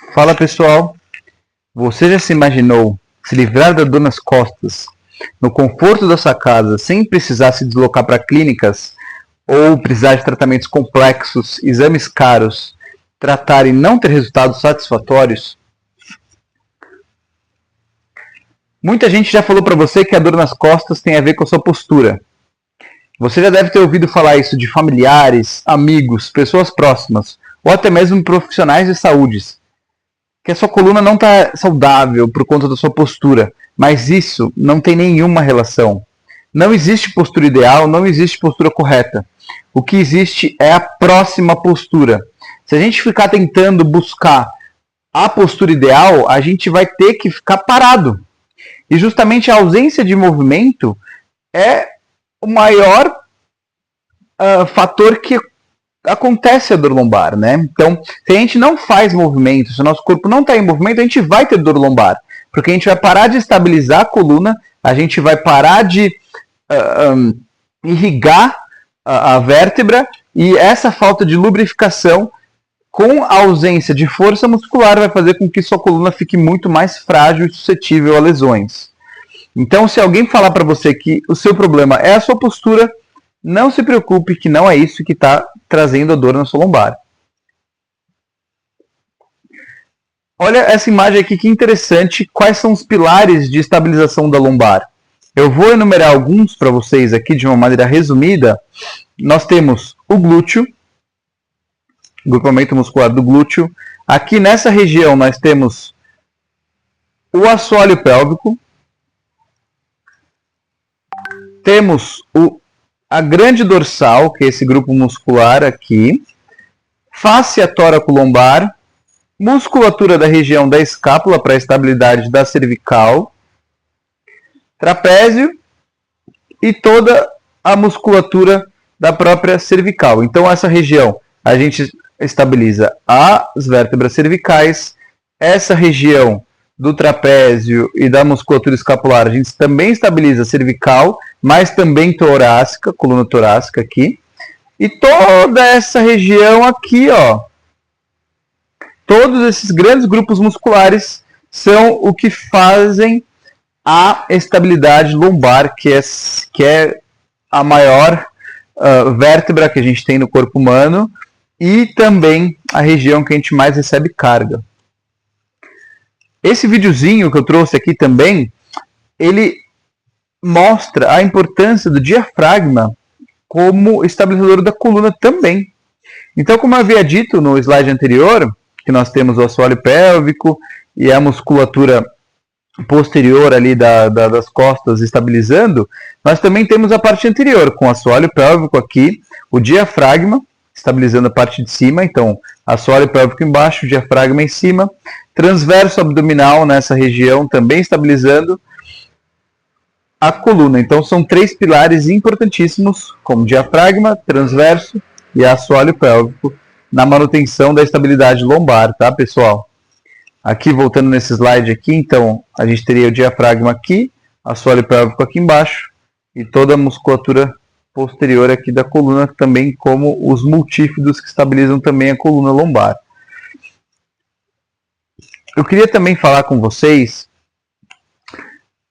Fala pessoal, você já se imaginou se livrar da dor nas costas, no conforto da sua casa, sem precisar se deslocar para clínicas ou precisar de tratamentos complexos, exames caros, tratar e não ter resultados satisfatórios? Muita gente já falou para você que a dor nas costas tem a ver com a sua postura. Você já deve ter ouvido falar isso de familiares, amigos, pessoas próximas, ou até mesmo profissionais de saúde, que a sua coluna não está saudável por conta da sua postura, mas isso não tem nenhuma relação. Não existe postura ideal, não existe postura correta. O que existe é a próxima postura. Se a gente ficar tentando buscar a postura ideal, a gente vai ter que ficar parado. E justamente a ausência de movimento é o maior fator que acontece a dor lombar, né? Então, se a gente não faz movimento, se o nosso corpo não está em movimento, a gente vai ter dor lombar, porque a gente vai parar de estabilizar a coluna, a gente vai parar de irrigar a vértebra, e essa falta de lubrificação com a ausência de força muscular vai fazer com que sua coluna fique muito mais frágil e suscetível a lesões. Então, se alguém falar para você que o seu problema é a sua postura, não se preocupe, que não é isso que está trazendo a dor na sua lombar. Olha essa imagem aqui, que interessante. Quais são os pilares de estabilização da lombar? Eu vou enumerar alguns para vocês aqui de uma maneira resumida. Nós temos o glúteo, grupamento muscular do glúteo. Aqui nessa região nós temos o assoalho pélvico. Temos a grande dorsal, que é esse grupo muscular aqui, fáscia tóraco-lombar, musculatura da região da escápula para a estabilidade da cervical, trapézio e toda a musculatura da própria cervical. Então, essa região a gente estabiliza as vértebras cervicais, essa região do trapézio e da musculatura escapular, a gente também estabiliza a cervical, mas também torácica, coluna torácica aqui. E toda essa região aqui, ó. Todos esses grandes grupos musculares são o que fazem a estabilidade lombar, que é a maior vértebra que a gente tem no corpo humano e também a região que a gente mais recebe carga. Esse videozinho que eu trouxe aqui também, ele mostra a importância do diafragma como estabilizador da coluna também. Então, como eu havia dito no slide anterior, que nós temos o assoalho pélvico e a musculatura posterior ali das costas estabilizando, nós também temos a parte anterior, com o assoalho pélvico aqui, o diafragma, estabilizando a parte de cima, então assoalho pélvico embaixo, diafragma em cima, transverso abdominal nessa região também estabilizando a coluna. Então são três pilares importantíssimos, como diafragma, transverso e assoalho pélvico, na manutenção da estabilidade lombar, tá, pessoal? Aqui, voltando nesse slide aqui, então, a gente teria o diafragma aqui, assoalho pélvico aqui embaixo, e toda a musculatura posterior aqui da coluna, também como os multífidos que estabilizam também a coluna lombar. Eu queria também falar com vocês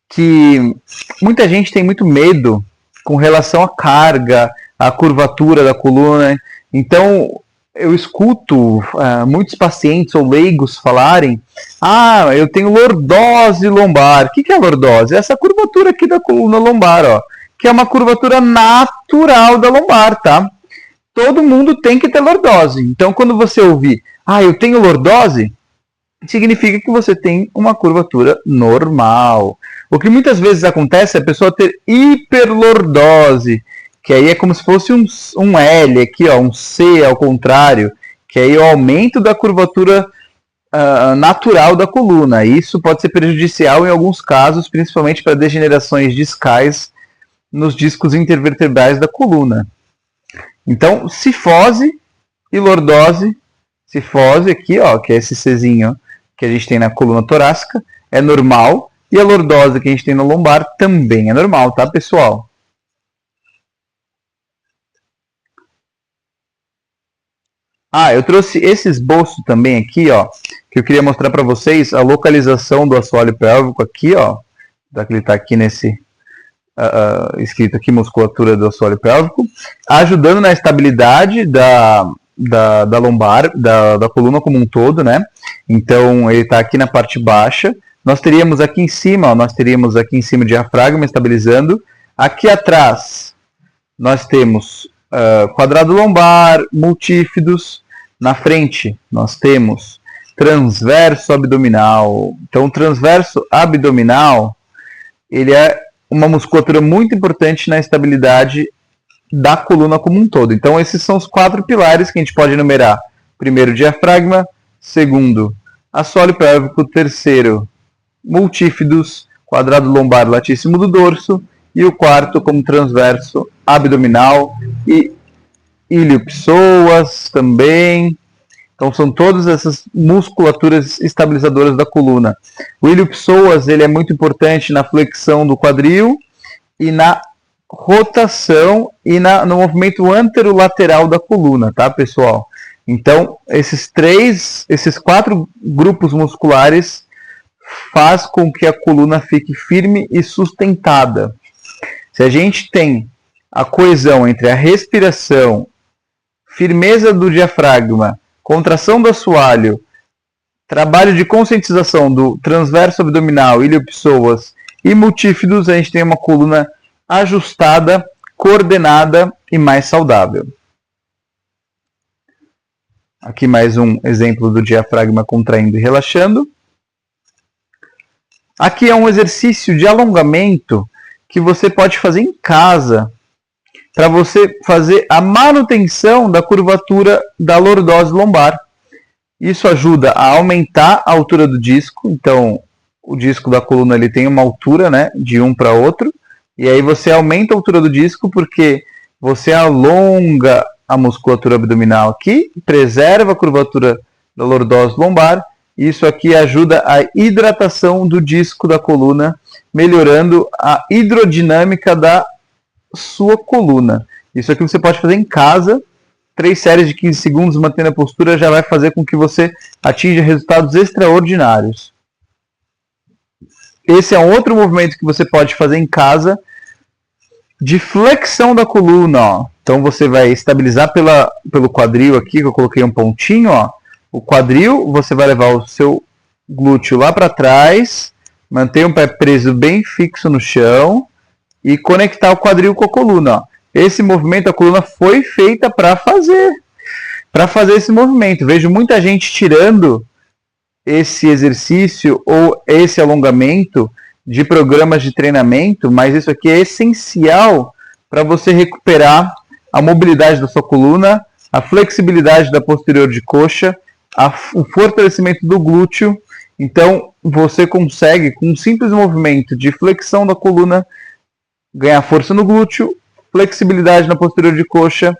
que muita gente tem muito medo com relação à carga, à curvatura da coluna. Então, eu escuto muitos pacientes ou leigos falarem: ah, eu tenho lordose lombar. O que é lordose? É essa curvatura aqui da coluna lombar, ó, que é uma curvatura natural da lombar, tá? Todo mundo tem que ter lordose. Então, quando você ouvir, ah, eu tenho lordose, significa que você tem uma curvatura normal. O que muitas vezes acontece é a pessoa ter hiperlordose, que aí é como se fosse um L aqui, ó, um C ao contrário, que aí é o aumento da curvatura natural da coluna. Isso pode ser prejudicial em alguns casos, principalmente para degenerações discais nos discos intervertebrais da coluna. Então, cifose e lordose, cifose aqui, ó, que é esse Czinho que a gente tem na coluna torácica, é normal, e a lordose que a gente tem na lombar também é normal, tá, pessoal? Ah, eu trouxe esse esboço também aqui, ó, que eu queria mostrar para vocês a localização do assoalho pélvico aqui, ó. Já que ele está aqui nesse escrito aqui, musculatura do assoalho pélvico, ajudando na estabilidade da lombar, da coluna como um todo, né? Então, ele está aqui na parte baixa. Nós teríamos aqui em cima, o diafragma estabilizando. Aqui atrás, nós temos quadrado lombar, multífidos. Na frente, nós temos transverso abdominal. Então, o transverso abdominal, ele é uma musculatura muito importante na estabilidade da coluna como um todo. Então, esses são os 4 pilares que a gente pode enumerar. Primeiro, diafragma. Segundo, assoalho pélvico. Terceiro, multífidos, quadrado lombar latíssimo do dorso. E o quarto, como transverso abdominal e ilio-psoas também. Então, são todas essas musculaturas estabilizadoras da coluna. O ilio-psoas, ele é muito importante na flexão do quadril e na rotação e no movimento anterolateral da coluna, tá, pessoal? Então, esses 4 grupos musculares faz com que a coluna fique firme e sustentada. Se a gente tem a coesão entre a respiração, firmeza do diafragma, contração do assoalho, trabalho de conscientização do transverso abdominal, ilio-psoas e multífidos, a gente tem uma coluna ajustada, coordenada e mais saudável. Aqui mais um exemplo do diafragma contraindo e relaxando. Aqui é um exercício de alongamento que você pode fazer em casa para você fazer a manutenção da curvatura da lordose lombar. Isso ajuda a aumentar a altura do disco. Então, o disco da coluna ele tem uma altura, né, de um para outro. E aí você aumenta a altura do disco porque você alonga a musculatura abdominal aqui, preserva a curvatura da lordose lombar. Isso aqui ajuda a hidratação do disco da coluna, melhorando a hidrodinâmica da sua coluna. Isso aqui você pode fazer em casa. 3 séries de 15 segundos mantendo a postura já vai fazer com que você atinja resultados extraordinários. Esse é um outro movimento que você pode fazer em casa de flexão da coluna, ó. Então você vai estabilizar pelo quadril aqui, que eu coloquei um pontinho, ó. O quadril, você vai levar o seu glúteo lá para trás, manter o pé preso bem fixo no chão e conectar o quadril com a coluna, ó. Esse movimento, a coluna foi feita para fazer esse movimento. Vejo muita gente tirando esse exercício ou esse alongamento de programas de treinamento, mas isso aqui é essencial para você recuperar a mobilidade da sua coluna, a flexibilidade da posterior de coxa, o fortalecimento do glúteo. Então, você consegue, com um simples movimento de flexão da coluna, ganhar força no glúteo, flexibilidade na posterior de coxa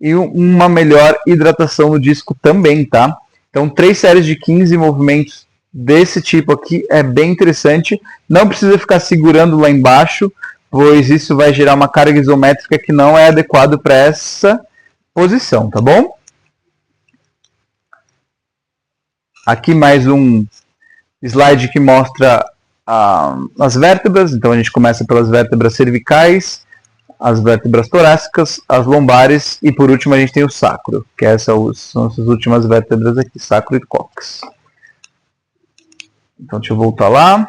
e uma melhor hidratação no disco também, tá? Então, 3 séries de 15 movimentos desse tipo aqui é bem interessante. Não precisa ficar segurando lá embaixo, pois isso vai gerar uma carga isométrica que não é adequado para essa posição, tá bom? Aqui mais um slide que mostra as vértebras. Então a gente começa pelas vértebras cervicais, as vértebras torácicas, as lombares e por último a gente tem o sacro, que são essas últimas vértebras aqui, sacro e cóccix. Então deixa eu voltar lá.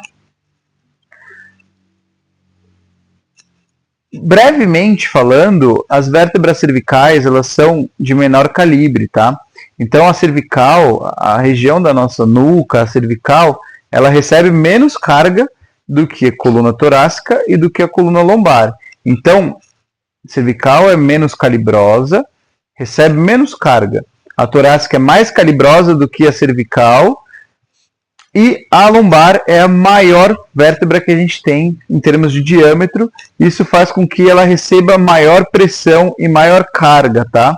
Brevemente falando, as vértebras cervicais elas são de menor calibre, tá? Então a cervical, a região da nossa nuca, a cervical, ela recebe menos carga do que a coluna torácica e do que a coluna lombar. Então, a cervical é menos calibrosa, recebe menos carga. A torácica é mais calibrosa do que a cervical. E a lombar é a maior vértebra que a gente tem em termos de diâmetro. Isso faz com que ela receba maior pressão e maior carga, tá?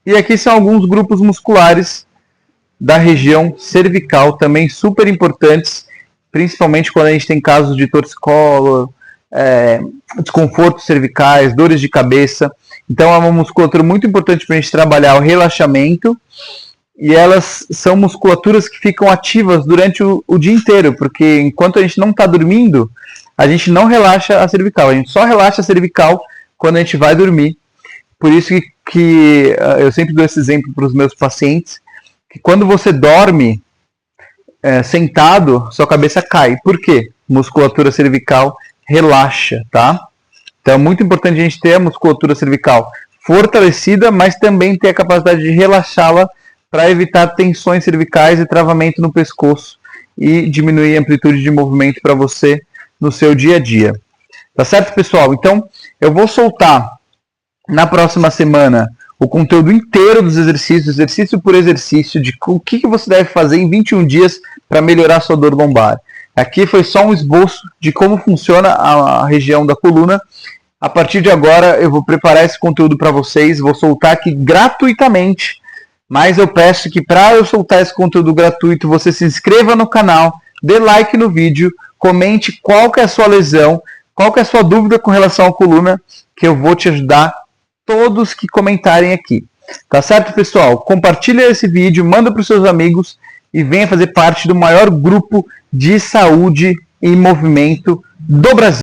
E aqui são alguns grupos musculares da região cervical, também super importantes, principalmente quando a gente tem casos de torcicolo, desconfortos cervicais, dores de cabeça. Então é uma musculatura muito importante para a gente trabalhar o relaxamento, e elas são musculaturas que ficam ativas durante o dia inteiro, porque enquanto a gente não está dormindo, a gente não relaxa a cervical, a gente só relaxa a cervical quando a gente vai dormir. Por isso que eu sempre dou esse exemplo para os meus pacientes, que quando você dorme sentado, sua cabeça cai. Por quê? Musculatura cervical relaxa, tá? Então é muito importante a gente ter a musculatura cervical fortalecida, mas também ter a capacidade de relaxá-la para evitar tensões cervicais e travamento no pescoço e diminuir a amplitude de movimento para você no seu dia a dia. Tá certo, pessoal? Então, eu vou soltar na próxima semana o conteúdo inteiro dos exercícios, exercício por exercício, de o que você deve fazer em 21 dias para melhorar a sua dor lombar. Aqui foi só um esboço de como funciona a região da coluna. A partir de agora eu vou preparar esse conteúdo para vocês, vou soltar aqui gratuitamente, mas eu peço que para eu soltar esse conteúdo gratuito, você se inscreva no canal, dê like no vídeo, comente qual que é a sua lesão, qual que é a sua dúvida com relação à coluna, que eu vou te ajudar todos que comentarem aqui. Tá certo, pessoal? Compartilha esse vídeo, manda para os seus amigos e venha fazer parte do maior grupo de saúde e movimento do Brasil.